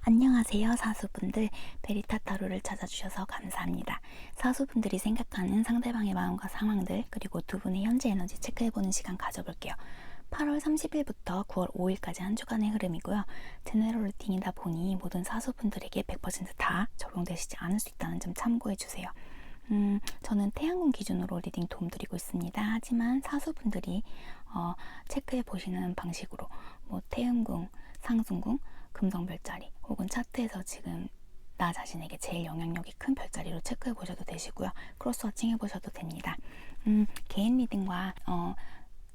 안녕하세요, 사수분들. 베리타 타로를 찾아주셔서 감사합니다. 사수분들이 생각하는 상대방의 마음과 상황들, 그리고 두 분의 현재 에너지 체크해보는 시간 가져볼게요. 8월 30일부터 9월 5일까지 한 주간의 흐름이고요. 제너럴 리딩이다 보니 모든 사수분들에게 100%다 적용되시지 않을 수 있다는 점 참고해주세요. 저는 태양궁 기준으로 리딩 도움드리고 있습니다. 하지만 사수분들이 체크해보시는 방식으로 태음궁, 상승궁, 금성 별자리 혹은 차트에서 지금 나 자신에게 제일 영향력이 큰 별자리로 체크해 보셔도 되시고요. 크로스 워칭 해보셔도 됩니다. 개인 리딩과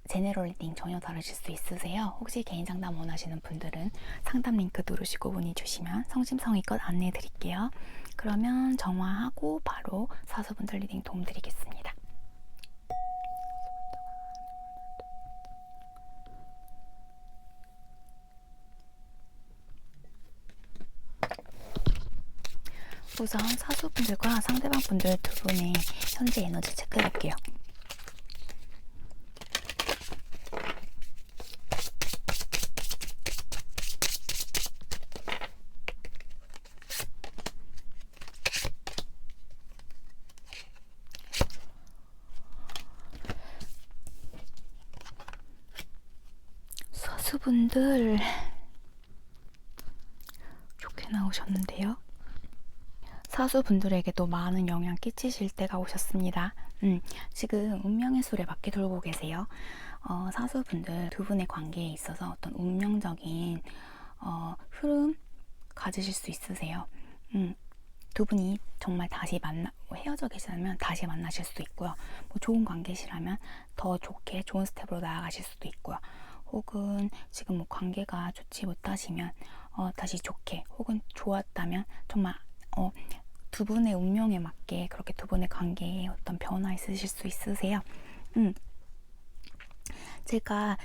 제네럴 리딩 전혀 다르실 수 있으세요. 혹시 개인 상담 원하시는 분들은 상담 링크 누르시고 문의 주시면 성심성의껏 안내해 드릴게요. 그러면 정화하고 바로 사수분들 리딩 도움 드리겠습니다. 우선 사수분들과 상대방분들 두 분의 현재 에너지 체크해볼게요. 사수분들 좋게 나오셨는데요. 사수분들에게도 많은 영향 끼치실 때가 오셨습니다. 지금 운명의 수레 바퀴 돌고 계세요. 사수분들 두 분의 관계에 있어서 어떤 운명적인 흐름 가지실 수 있으세요. 두 분이 정말 다시 헤어져 계시다면 다시 만나실 수도 있고요. 좋은 관계시라면 더 좋게 좋은 스텝으로 나아가실 수도 있고요. 혹은 지금 관계가 좋지 못하시면 다시 좋게, 혹은 좋았다면 정말 두 분의 운명에 맞게 그렇게 두 분의 관계에 어떤 변화 있으실 수 있으세요. 제가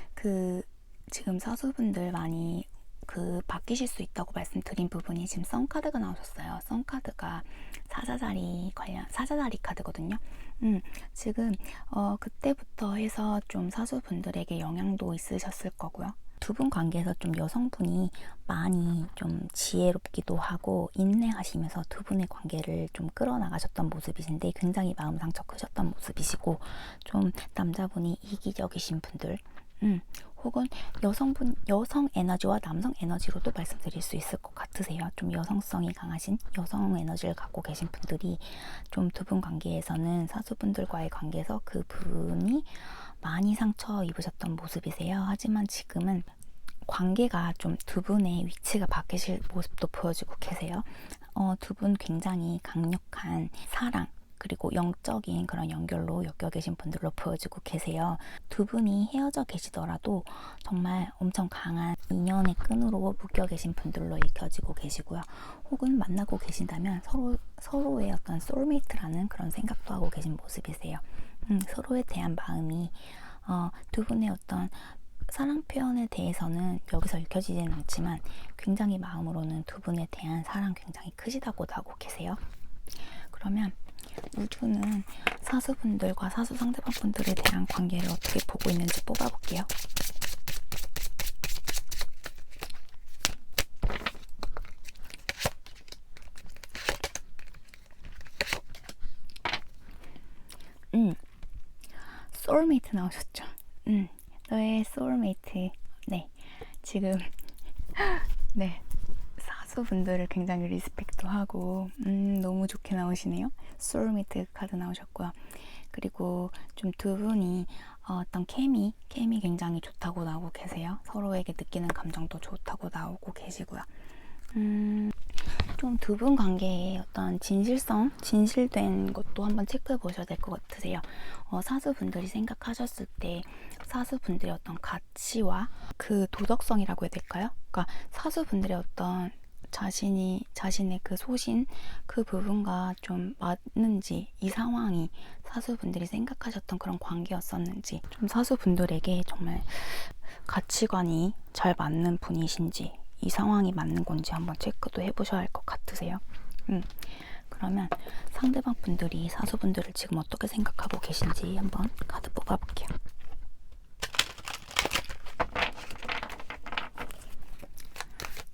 지금 사수분들 많이 바뀌실 수 있다고 말씀드린 부분이 지금 썬카드가 나오셨어요. 썬카드가 사자자리 카드거든요. 지금 그때부터 해서 좀 사수분들에게 영향도 있으셨을 거고요. 두 분 관계에서 좀 여성분이 많이 좀 지혜롭기도 하고 인내하시면서 두 분의 관계를 좀 끌어나가셨던 모습이신데 굉장히 마음 상처 크셨던 모습이시고, 좀 남자분이 이기적이신 분들, 혹은 여성 에너지와 남성 에너지로도 말씀드릴 수 있을 것 같으세요. 좀 여성성이 강하신 여성 에너지를 갖고 계신 분들이 좀 두 분 관계에서는 사수분들과의 관계에서 그 분이 많이 상처 입으셨던 모습이세요. 하지만 지금은 관계가 좀 두 분의 위치가 바뀌실 모습도 보여주고 계세요. 두 분 굉장히 강력한 사랑, 그리고 영적인 그런 연결로 엮여 계신 분들로 보여주고 계세요. 두 분이 헤어져 계시더라도 정말 엄청 강한 인연의 끈으로 묶여 계신 분들로 읽혀지고 계시고요. 혹은 만나고 계신다면 서로의 어떤 소울메이트라는 그런 생각도 하고 계신 모습이세요. 서로에 대한 마음이 두 분의 어떤 사랑 표현에 대해서는 여기서 읽혀지지는 않지만 굉장히 마음으로는 두 분에 대한 사랑 굉장히 크시다고 하고 계세요. 그러면 우주는 사수분들과 사수 상대방분들에 대한 관계를 어떻게 보고 있는지 뽑아볼게요. 소울메이트 나오셨죠? 너의 소울메이트. 네, 지금 네, 사수분들을 굉장히 리스펙도 하고 너무 좋게 나오시네요. 소울메이트 카드 나오셨고요. 그리고 좀 두 분이 어떤 케미 굉장히 좋다고 나오고 계세요. 서로에게 느끼는 감정도 좋다고 나오고 계시고요. 좀 두 분 관계에 어떤 진실된 것도 한번 체크해 보셔야 될 것 같으세요. 사수분들이 생각하셨을 때 사수분들의 어떤 가치와 그 도덕성이라고 해야 될까요? 그러니까 사수분들의 어떤 자신의 그 소신, 그 부분과 좀 맞는지, 이 상황이 사수분들이 생각하셨던 그런 관계였었는지, 좀 사수분들에게 정말 가치관이 잘 맞는 분이신지, 이 상황이 맞는 건지 한번 체크도 해보셔야 할 것 같으세요. 그러면 상대방 분들이 사수분들을 지금 어떻게 생각하고 계신지 한번 카드 뽑아볼게요.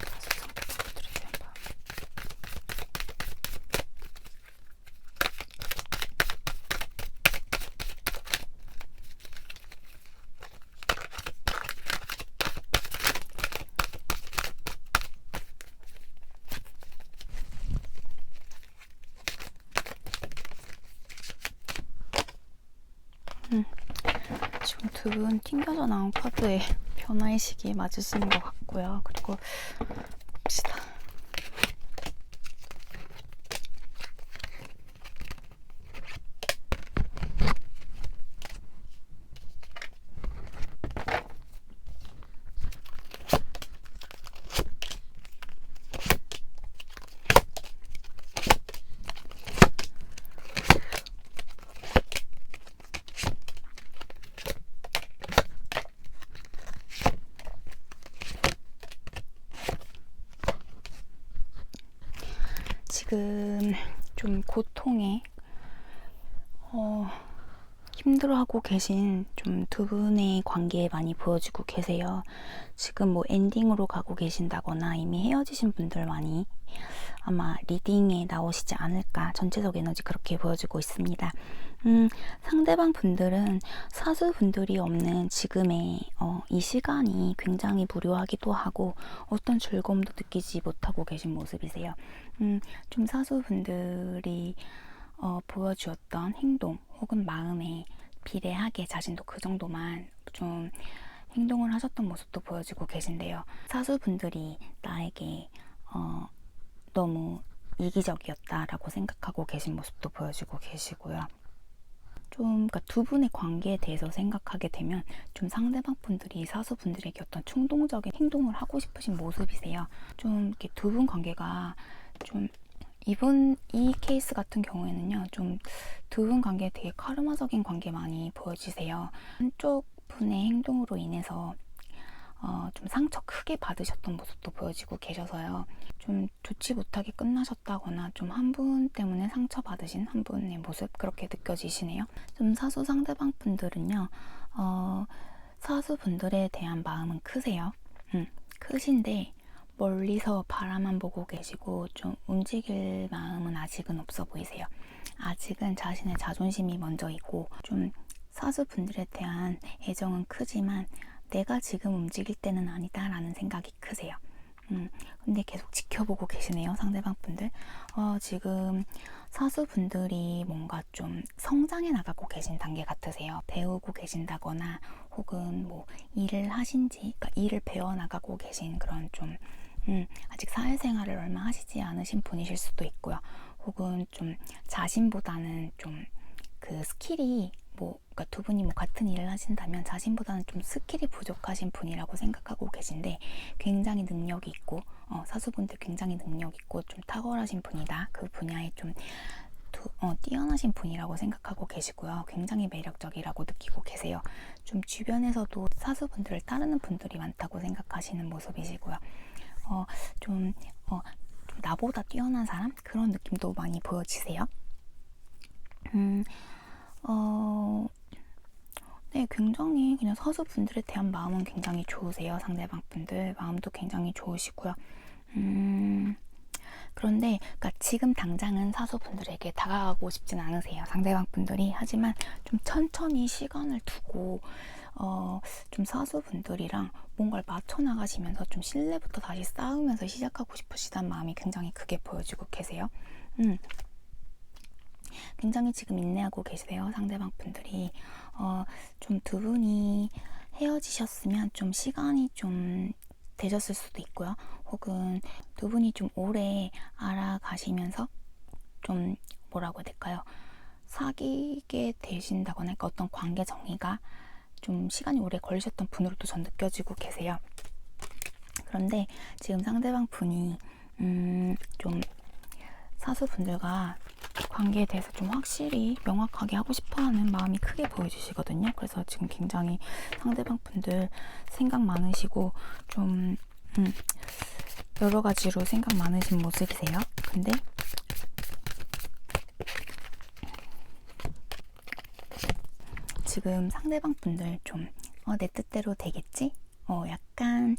사수 상대방분들에 대한 좀 두 분 튕겨져 나온 카드의 변화의 시기에 맞으시는 것 같고요. 그리고 봅시다. 지금 좀 고통에 힘들어하고 계신 좀 두 분의 관계에 많이 보여지고 계세요. 지금 뭐 엔딩으로 가고 계신다거나 이미 헤어지신 분들 많이 아마 리딩에 나오시지 않을까, 전체적 에너지 그렇게 보여지고 있습니다. 상대방 분들은 사수 분들이 없는 지금의 이 시간이 굉장히 무료하기도 하고 어떤 즐거움도 느끼지 못하고 계신 모습이세요. 좀 사수 분들이 보여주었던 행동 혹은 마음에 비례하게 자신도 그 정도만 좀 행동을 하셨던 모습도 보여지고 계신데요. 사수분들이 나에게 너무 이기적이었다라고 생각하고 계신 모습도 보여지고 계시고요. 그러니까 두 분의 관계에 대해서 생각하게 되면 좀 상대방 분들이 사수분들에게 어떤 충동적인 행동을 하고 싶으신 모습이세요. 좀 이렇게 두 분 관계가 좀 이 케이스 같은 경우에는요, 좀 두 분 관계에 되게 카르마적인 관계 많이 보여지세요. 한쪽 분의 행동으로 인해서 좀 상처 크게 받으셨던 모습도 보여지고 계셔서요. 좀 좋지 못하게 끝나셨다거나 좀 한 분 때문에 상처 받으신 한 분의 모습 그렇게 느껴지시네요. 좀 사수 상대방 분들은요, 사수 분들에 대한 마음은 크세요. 크신데 멀리서 바라만 보고 계시고 좀 움직일 마음은 아직은 없어 보이세요. 아직은 자신의 자존심이 먼저 있고 좀 사수분들에 대한 애정은 크지만 내가 지금 움직일 때는 아니다라는 생각이 크세요. 근데 계속 지켜보고 계시네요, 상대방 분들. 지금 사수분들이 뭔가 좀 성장해 나가고 계신 단계 같으세요. 배우고 계신다거나 혹은 뭐 일을 하신지, 그러니까 일을 배워나가고 계신 그런 좀 아직 사회생활을 얼마 하시지 않으신 분이실 수도 있고요. 혹은 좀 자신보다는 좀 그 스킬이 그러니까 두 분이 같은 일을 하신다면 자신보다는 좀 스킬이 부족하신 분이라고 생각하고 계신데 굉장히 능력이 있고 사수분들 굉장히 능력 있고 좀 탁월하신 분이다. 그 분야에 좀 뛰어나신 분이라고 생각하고 계시고요. 굉장히 매력적이라고 느끼고 계세요. 좀 주변에서도 사수분들을 따르는 분들이 많다고 생각하시는 모습이시고요. 좀 나보다 뛰어난 사람? 그런 느낌도 많이 보여지세요. 네, 굉장히 그냥 사수분들에 대한 마음은 굉장히 좋으세요. 상대방 분들 마음도 굉장히 좋으시고요. 그런데 그러니까 지금 당장은 사수분들에게 다가가고 싶진 않으세요. 상대방 분들이. 하지만 좀 천천히 시간을 두고 좀 사수분들이랑 뭔가를 맞춰 나가시면서 좀 신뢰부터 다시 쌓으면서 시작하고 싶으시다는 마음이 굉장히 크게 보여지고 계세요. 굉장히 지금 인내하고 계세요. 상대방 분들이. 좀 두 분이 헤어지셨으면 좀 시간이 좀 되셨을 수도 있고요. 혹은 두 분이 좀 오래 알아가시면서 좀 뭐라고 해야 될까요? 사귀게 되신다거나 그러니까 어떤 관계 정의가 좀 시간이 오래 걸리셨던 분으로도 전 느껴지고 계세요. 그런데 지금 상대방 분이 좀 사수분들과 관계에 대해서 좀 확실히 명확하게 하고 싶어하는 마음이 크게 보여지시거든요. 그래서 지금 굉장히 상대방 분들 생각 많으시고 좀 여러 가지로 생각 많으신 모습이세요. 근데 지금 상대방 분들 좀 내 뜻대로 되겠지? 약간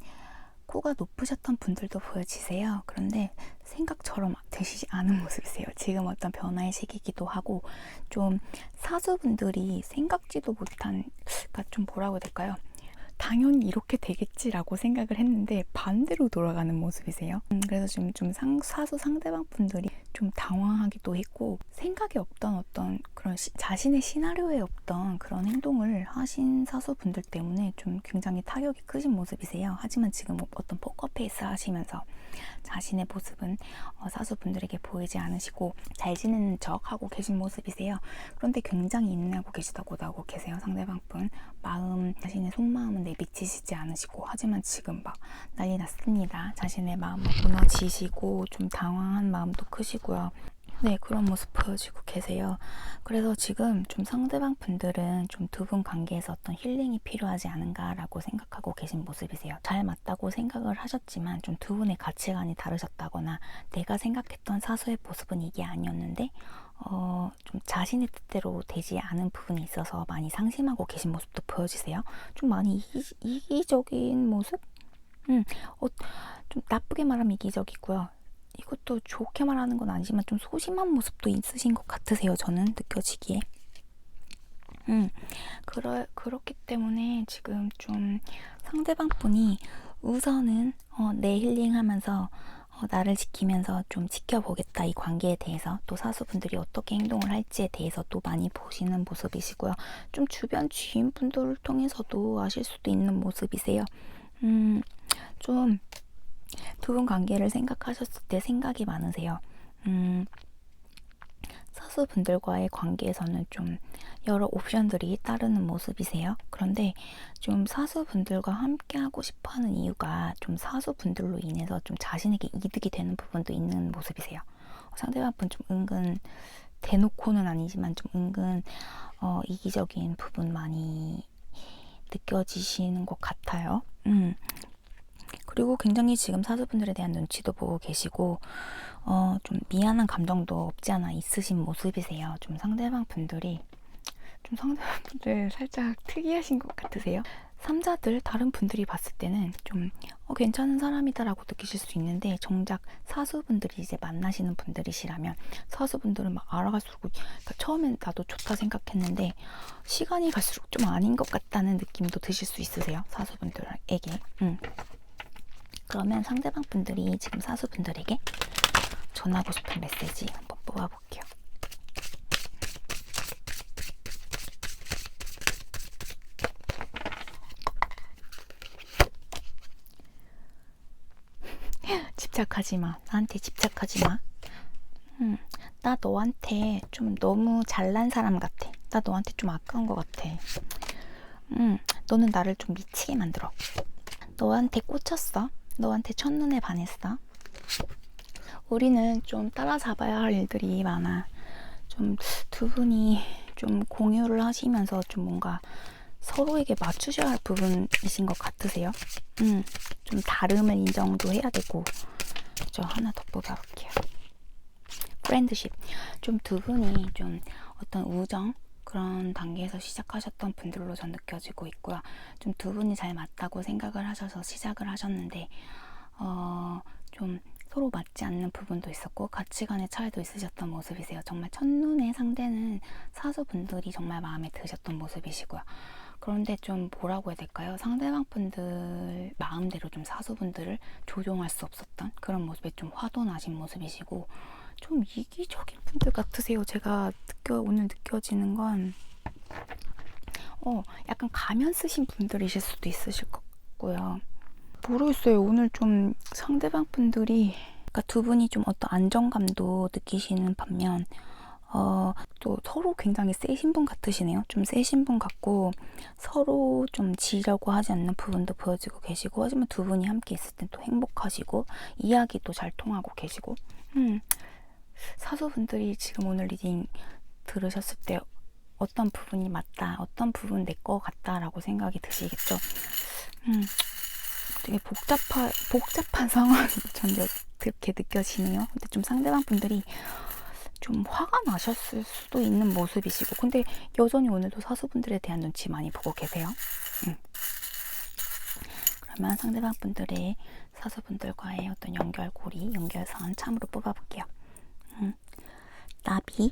코가 높으셨던 분들도 보여지세요. 그런데 생각처럼 되시지 않은 모습이세요. 지금 어떤 변화의 시기이기도 하고 좀 사수분들이 생각지도 못한, 그러니까 좀 뭐라고 해야 될까요? 당연히 이렇게 되겠지라고 생각을 했는데 반대로 돌아가는 모습이세요. 그래서 지금 좀 사수 상대방 분들이 좀 당황하기도 했고, 생각에 없던 어떤 그런 자신의 시나리오에 없던 그런 행동을 하신 사수분들 때문에 좀 굉장히 타격이 크신 모습이세요. 하지만 지금 어떤 포커페이스 하시면서 자신의 모습은 사수분들에게 보이지 않으시고 잘 지내는 척 하고 계신 모습이세요. 그런데 굉장히 인내하고 계시다고 하고 계세요. 상대방분 마음, 자신의 속마음은 내비치시지 않으시고, 하지만 지금 막 난리 났습니다. 자신의 마음은 무너지시고 좀 당황한 마음도 크시고요. 네, 그런 모습 보여주고 계세요. 그래서 지금 좀 상대방 분들은 좀 두 분 관계에서 어떤 힐링이 필요하지 않은가라고 생각하고 계신 모습이세요. 잘 맞다고 생각을 하셨지만 좀 두 분의 가치관이 다르셨다거나, 내가 생각했던 사수의 모습은 이게 아니었는데 좀 자신의 뜻대로 되지 않은 부분이 있어서 많이 상심하고 계신 모습도 보여지세요. 좀 많이 이기적인 모습? 좀 나쁘게 말하면 이기적이고요. 이것도 좋게 말하는 건 아니지만 좀 소심한 모습도 있으신 것 같으세요. 저는 느껴지기에. 그렇기 때문에 지금 좀 상대방 분이 우선은 내 힐링하면서 나를 지키면서 좀 지켜보겠다, 이 관계에 대해서. 또 사수분들이 어떻게 행동을 할지에 대해서 또 많이 보시는 모습이시고요. 좀 주변 지인분들을 통해서도 아실 수도 있는 모습이세요. 좀 두 분 관계를 생각하셨을 때 생각이 많으세요. 사수분들과의 관계에서는 좀 여러 옵션들이 따르는 모습이세요. 그런데 좀 사수분들과 함께 하고 싶어 하는 이유가 좀 사수분들로 인해서 좀 자신에게 이득이 되는 부분도 있는 모습이세요. 상대방 분 좀 은근, 대놓고는 아니지만 좀 은근 이기적인 부분 많이 느껴지시는 것 같아요. 그리고 굉장히 지금 사수분들에 대한 눈치도 보고 계시고 좀 미안한 감정도 없지 않아 있으신 모습이세요. 좀 상대방 분들 살짝 특이하신 것 같으세요. 삼자들, 다른 분들이 봤을 때는 좀 괜찮은 사람이다라고 느끼실 수 있는데, 정작 사수분들이 이제 만나시는 분들이시라면 사수분들은 막 알아갈수록, 그러니까 처음엔 나도 좋다 생각했는데 시간이 갈수록 좀 아닌 것 같다는 느낌도 드실 수 있으세요. 사수분들에게. 그러면 상대방 분들이 지금 사수분들에게 전하고 싶은 메시지 한번 뽑아볼게요. 집착하지 마. 나한테 집착하지 마. 나 너한테 좀 너무 잘난 사람 같아. 나 너한테 좀 아까운 것 같아. 너는 나를 좀 미치게 만들어. 너한테 꽂혔어. 너한테 첫눈에 반했어. 우리는 좀 따라잡아야 할 일들이 많아. 좀 두 분이 좀 공유를 하시면서 좀 뭔가 서로에게 맞추셔야 할 부분이신 것 같으세요. 좀 다름을 인정도 해야 되고. 저 하나 더 뽑아볼게요. 프렌드십. 좀 두 분이 좀 어떤 우정, 그런 단계에서 시작하셨던 분들로 전 느껴지고 있고요. 좀 두 분이 잘 맞다고 생각을 하셔서 시작을 하셨는데 좀 서로 맞지 않는 부분도 있었고 가치관의 차이도 있으셨던 모습이세요. 정말 첫눈에 상대는 사수분들이 정말 마음에 드셨던 모습이시고요. 그런데 좀 뭐라고 해야 될까요? 상대방 분들 마음대로 좀 사수분들을 조종할 수 없었던 그런 모습에 좀 화도 나신 모습이시고, 좀 이기적인 분들 같으세요. 제가 오늘 느껴지는 건 약간 가면 쓰신 분들이실 수도 있으실 것 같고요. 모르겠어요. 오늘 좀 상대방 분들이, 그러니까 두 분이 좀 어떤 안정감도 느끼시는 반면 또 서로 굉장히 세신 분 같으시네요. 좀 세신 분 같고 서로 좀 지려고 하지 않는 부분도 보여지고 계시고, 하지만 두 분이 함께 있을 땐 또 행복하시고 이야기도 잘 통하고 계시고. 사수분들이 지금 오늘 리딩 들으셨을 때 어떤 부분이 맞다, 어떤 부분 내 거 같다라고 생각이 드시겠죠. 되게 복잡한 상황이 전 그렇게 느껴지네요. 근데 좀 상대방 분들이 좀 화가 나셨을 수도 있는 모습이시고, 근데 여전히 오늘도 사수분들에 대한 눈치 많이 보고 계세요. 그러면 상대방 분들의 사수분들과의 어떤 연결고리, 연결선 참으로 뽑아볼게요. 나비.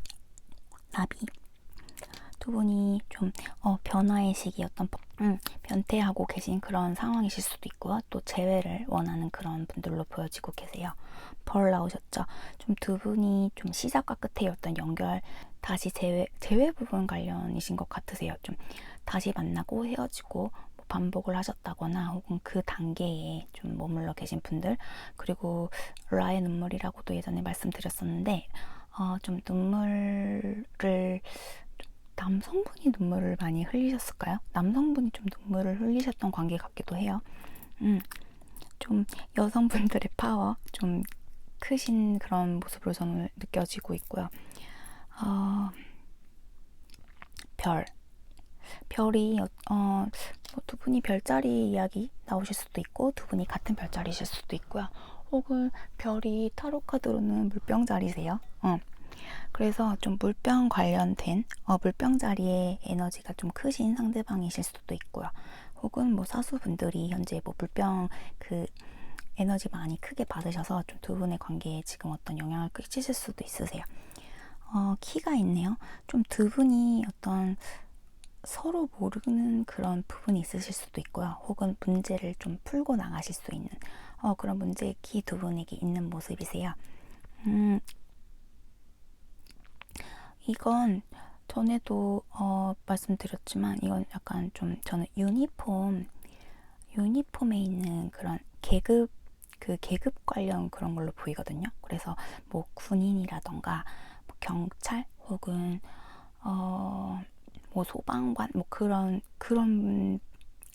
두 분이 좀 변화의 시기, 어떤 변태하고 계신 그런 상황이실 수도 있고요. 또 재회를 원하는 그런 분들로 보여지고 계세요. 벌 나오셨죠? 좀 두 분이 좀 시작과 끝의 어떤 연결, 다시 재회 부분 관련이신 것 같으세요. 좀 다시 만나고 헤어지고 뭐 반복을 하셨다거나 혹은 그 단계에 좀 머물러 계신 분들, 그리고 라의 눈물이라고도 예전에 말씀드렸었는데 좀 눈물을 남성분이 눈물을 많이 흘리셨을까요? 남성분이 좀 눈물을 흘리셨던 관계 같기도 해요. 좀 여성분들의 파워 좀 크신 그런 모습으로 저는 느껴지고 있고요. 별이 두 분이 별자리 이야기 나오실 수도 있고 두 분이 같은 별자리실 수도 있고요. 혹은 별이 타로 카드로는 물병자리세요. 그래서 좀 물병 관련된 물병자리의 에너지가 좀 크신 상대방이실 수도 있고요. 혹은 뭐 사수분들이 현재 뭐 물병 그 에너지 많이 크게 받으셔서 좀 두 분의 관계에 지금 어떤 영향을 끼치실 수도 있으세요. 키가 있네요. 좀 두 분이 어떤 서로 모르는 그런 부분이 있으실 수도 있고요. 혹은 문제를 좀 풀고 나가실 수 있는 그런 문제의 키 두 분에게 있는 모습이세요. 이건 전에도 말씀드렸지만 이건 약간 좀 저는 유니폼에 있는 그런 계급 관련 그런 걸로 보이거든요. 그래서 뭐 군인이라던가 뭐 경찰 혹은 뭐 소방관 뭐 그런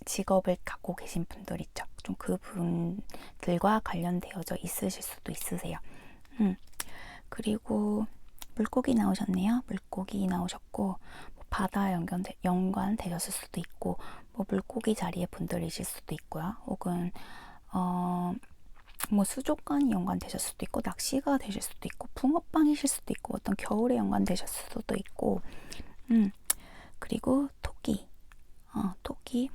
직업을 갖고 계신 분들 있죠. 좀 그분들과 관련되어져 있으실 수도 있으세요. 그리고 물고기 나오셨네요. 물고기 나오셨고 뭐 바다 연관 되셨을 수도 있고 뭐 물고기 자리의 분들이실 수도 있고요. 혹은 뭐 수족관이 연관되실 수도 있고 낚시가 되실 수도 있고 붕어빵이실 수도 있고 어떤 겨울에 연관되셨을 수도 있고 그리고 토끼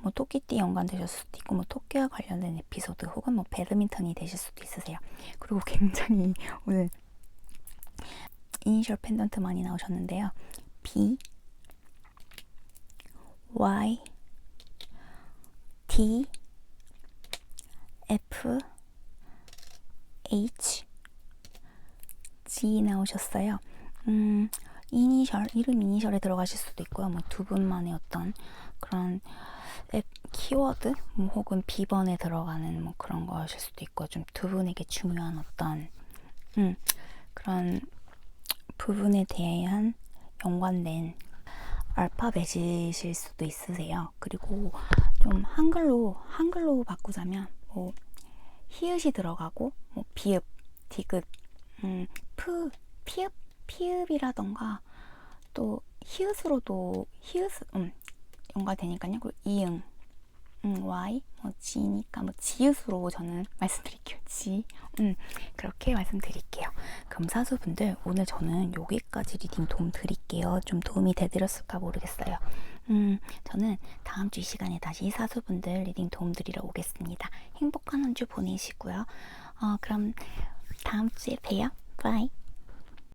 뭐 토끼띠 연관되셨을 수도 있고 뭐 토끼와 관련된 에피소드 혹은 뭐 배드민턴이 되실 수도 있으세요. 그리고 굉장히 오늘 이니셜 펜던트 많이 나오셨는데요. B, Y, T, F, H, G 나오셨어요. 이름 이니셜에 들어가실 수도 있고요. 뭐 두 분만의 어떤 그런 키워드 혹은 비번에 들어가는 뭐 그런 거실 수도 있고 좀 두 분에게 중요한 어떤 그런 부분에 대한 연관된 알파벳이실 수도 있으세요. 그리고 좀 한글로 바꾸자면 뭐 히읗이 들어가고 뭐 비읍, 디귿, 피읍이라던가 또 히읗으로도 연관되니까요. 그리고 이응, Y, 뭐 G니까 뭐 지읒으로 저는 말씀드릴게요. G. 그렇게 말씀드릴게요. 그럼 사수분들 오늘 저는 여기까지 리딩 도움 드릴게요. 좀 도움이 되드렸을까 모르겠어요. 저는 다음 주 이 시간에 다시 사수분들 리딩 도움 드리러 오겠습니다. 행복한 한 주 보내시고요. 그럼 다음 주에 봬요. 바이.